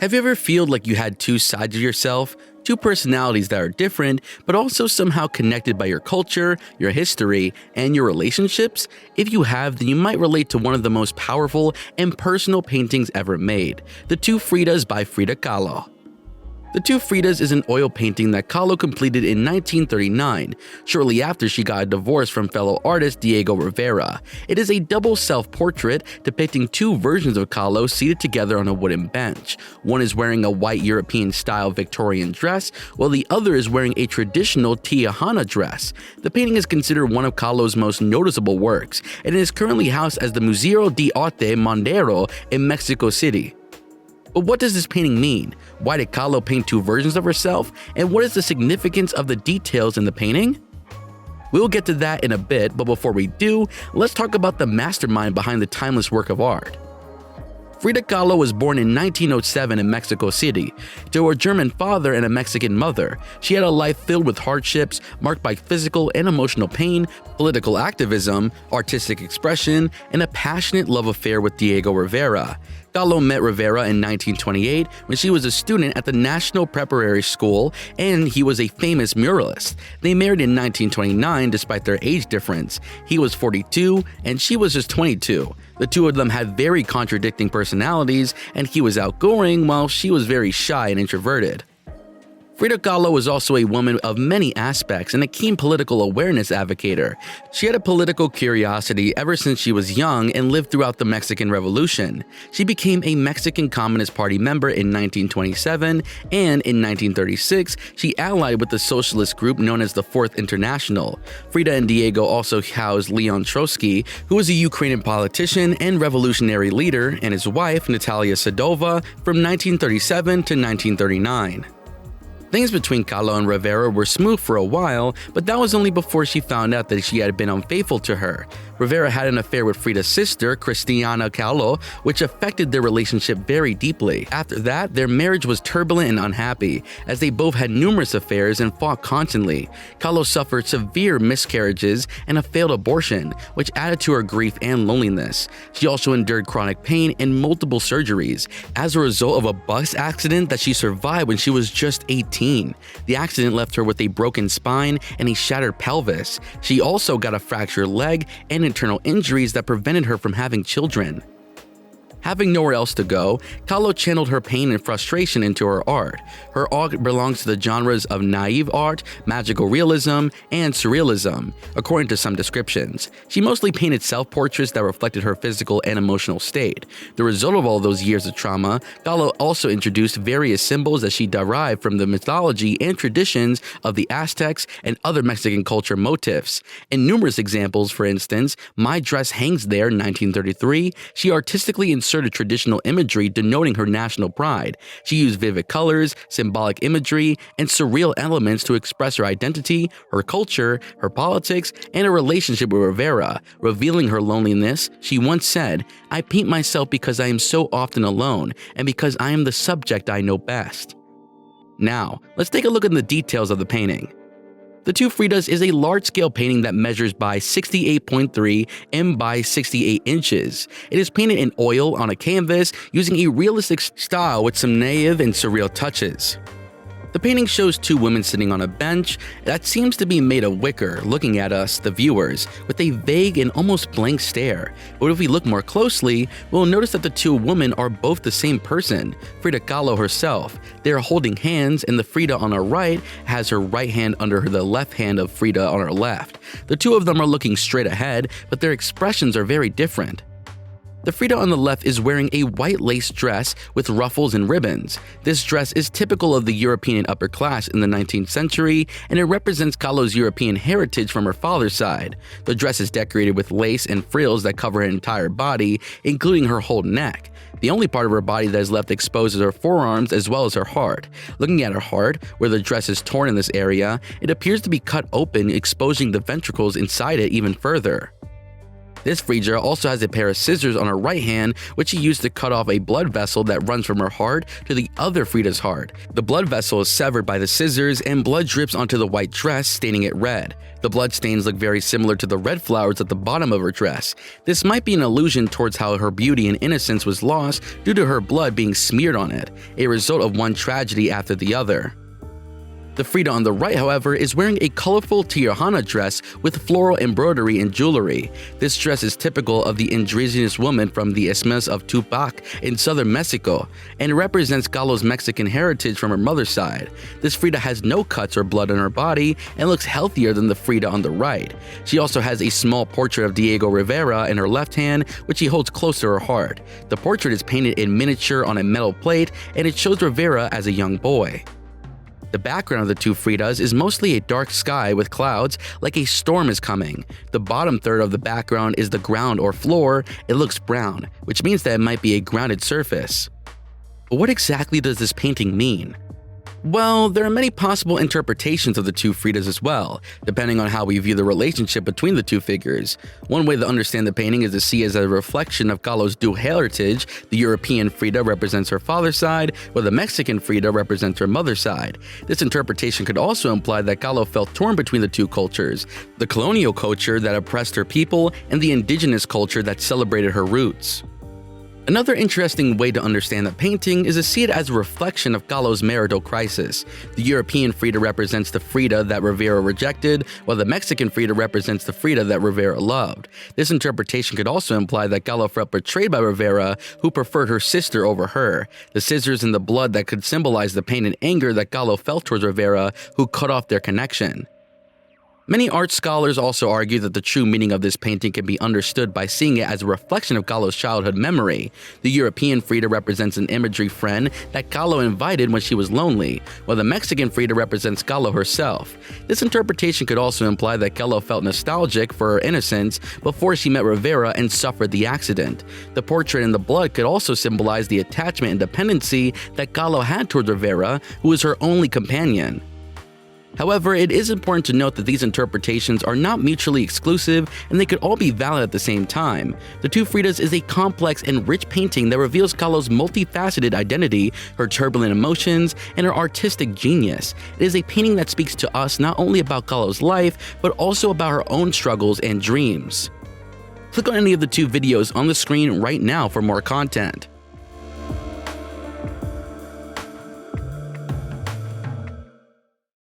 Have you ever felt like you had two sides of yourself, two personalities that are different, but also somehow connected by your culture, your history, and your relationships? If you have, then you might relate to one of the most powerful and personal paintings ever made, the Two Fridas by Frida Kahlo. The Two Fridas is an oil painting that Kahlo completed in 1939, shortly after she got a divorce from fellow artist Diego Rivera. It is a double self-portrait depicting two versions of Kahlo seated together on a wooden bench. One is wearing a white European-style Victorian dress, while the other is wearing a traditional Tejana dress. The painting is considered one of Kahlo's most noticeable works, and it is currently housed as the Museo de Arte Modero in Mexico City. But what does this painting mean? Why did Kahlo paint two versions of herself? And what is the significance of the details in the painting? We'll get to that in a bit, but before we do, let's talk about the mastermind behind the timeless work of art. Frida Kahlo was born in 1907 in Mexico City. To her German father and a Mexican mother, she had a life filled with hardships marked by physical and emotional pain, political activism, artistic expression, and a passionate love affair with Diego Rivera. Kahlo met Rivera in 1928 when she was a student at the National Preparatory School, and he was a famous muralist. They married in 1929 despite their age difference. He was 42 and she was just 22. The two of them had very contradicting personalities, and he was outgoing while she was very shy and introverted. Frida Kahlo was also a woman of many aspects and a keen political awareness advocator. She had a political curiosity ever since she was young and lived throughout the Mexican Revolution. She became a Mexican Communist Party member in 1927, and in 1936, she allied with the socialist group known as the Fourth International. Frida and Diego also housed Leon Trotsky, who was a Ukrainian politician and revolutionary leader, and his wife, Natalia Sadova, from 1937 to 1939. Things between Kahlo and Rivera were smooth for a while, but that was only before she found out that she had been unfaithful to her. Rivera had an affair with Frida's sister, Frida Kahlo, which affected their relationship very deeply. After that, their marriage was turbulent and unhappy, as they both had numerous affairs and fought constantly. Kahlo suffered severe miscarriages and a failed abortion, which added to her grief and loneliness. She also endured chronic pain and multiple surgeries, as a result of a bus accident that she survived when she was just 18. The accident left her with a broken spine and a shattered pelvis. She also got a fractured leg and internal injuries that prevented her from having children. Having nowhere else to go, Kahlo channeled her pain and frustration into her art. Her art belongs to the genres of naive art, magical realism, and surrealism, according to some descriptions. She mostly painted self-portraits that reflected her physical and emotional state. The result of all those years of trauma, Kahlo also introduced various symbols that she derived from the mythology and traditions of the Aztecs and other Mexican culture motifs. In numerous examples, for instance, My Dress Hangs There, 1933, she artistically inserted traditional imagery denoting her national pride. She used vivid colors, symbolic imagery, and surreal elements to express her identity, her culture, her politics, and her relationship with Rivera. Revealing her loneliness, she once said, "I paint myself because I am so often alone, and because I am the subject I know best." Now, let's take a look at the details of the painting. The Two Fridas is a large-scale painting that measures by 68.3 and by 68 inches. It is painted in oil on a canvas using a realistic style with some naive and surreal touches. The painting shows two women sitting on a bench that seems to be made of wicker, looking at us, the viewers, with a vague and almost blank stare. But if we look more closely, we'll notice that the two women are both the same person, Frida Kahlo herself. They are holding hands, and the Frida on our right has her right hand under the left hand of Frida on her left. The two of them are looking straight ahead, but their expressions are very different. The Frida on the left is wearing a white lace dress with ruffles and ribbons. This dress is typical of the European upper class in the 19th century, and it represents Kahlo's European heritage from her father's side. The dress is decorated with lace and frills that cover her entire body, including her whole neck. The only part of her body that is left exposed is her forearms as well as her heart. Looking at her heart, where the dress is torn in this area, it appears to be cut open, exposing the ventricles inside it even further. This Frida also has a pair of scissors on her right hand, which she used to cut off a blood vessel that runs from her heart to the other Frida's heart. The blood vessel is severed by the scissors, and blood drips onto the white dress, staining it red. The blood stains look very similar to the red flowers at the bottom of her dress. This might be an allusion towards how her beauty and innocence was lost due to her blood being smeared on it, a result of one tragedy after the other. The Frida on the right, however, is wearing a colorful Tijuana dress with floral embroidery and jewelry. This dress is typical of the indigenous woman from the Isthmus of Tupac in southern Mexico, and represents Kahlo's Mexican heritage from her mother's side. This Frida has no cuts or blood on her body and looks healthier than the Frida on the right. She also has a small portrait of Diego Rivera in her left hand, which she holds close to her heart. The portrait is painted in miniature on a metal plate, and it shows Rivera as a young boy. The background of the two Fridas is mostly a dark sky with clouds, like a storm is coming. The bottom third of the background is the ground or floor. It looks brown, which means that it might be a grounded surface. But what exactly does this painting mean? Well, there are many possible interpretations of the two Fridas as well, depending on how we view the relationship between the two figures. One way to understand the painting is to see it as a reflection of Kahlo's dual heritage. The European Frida represents her father's side, while the Mexican Frida represents her mother's side. This interpretation could also imply that Kahlo felt torn between the two cultures, the colonial culture that oppressed her people and the indigenous culture that celebrated her roots. Another interesting way to understand the painting is to see it as a reflection of Kahlo's marital crisis. The European Frida represents the Frida that Rivera rejected, while the Mexican Frida represents the Frida that Rivera loved. This interpretation could also imply that Kahlo felt betrayed by Rivera, who preferred her sister over her. The scissors and the blood that could symbolize the pain and anger that Kahlo felt towards Rivera, who cut off their connection. Many art scholars also argue that the true meaning of this painting can be understood by seeing it as a reflection of Kahlo's childhood memory. The European Frida represents an imagery friend that Kahlo invited when she was lonely, while the Mexican Frida represents Kahlo herself. This interpretation could also imply that Kahlo felt nostalgic for her innocence before she met Rivera and suffered the accident. The portrait in the blood could also symbolize the attachment and dependency that Kahlo had towards Rivera, who was her only companion. However, it is important to note that these interpretations are not mutually exclusive, and they could all be valid at the same time. The Two Fridas is a complex and rich painting that reveals Kahlo's multifaceted identity, her turbulent emotions, and her artistic genius. It is a painting that speaks to us not only about Kahlo's life, but also about her own struggles and dreams. Click on any of the two videos on the screen right now for more content.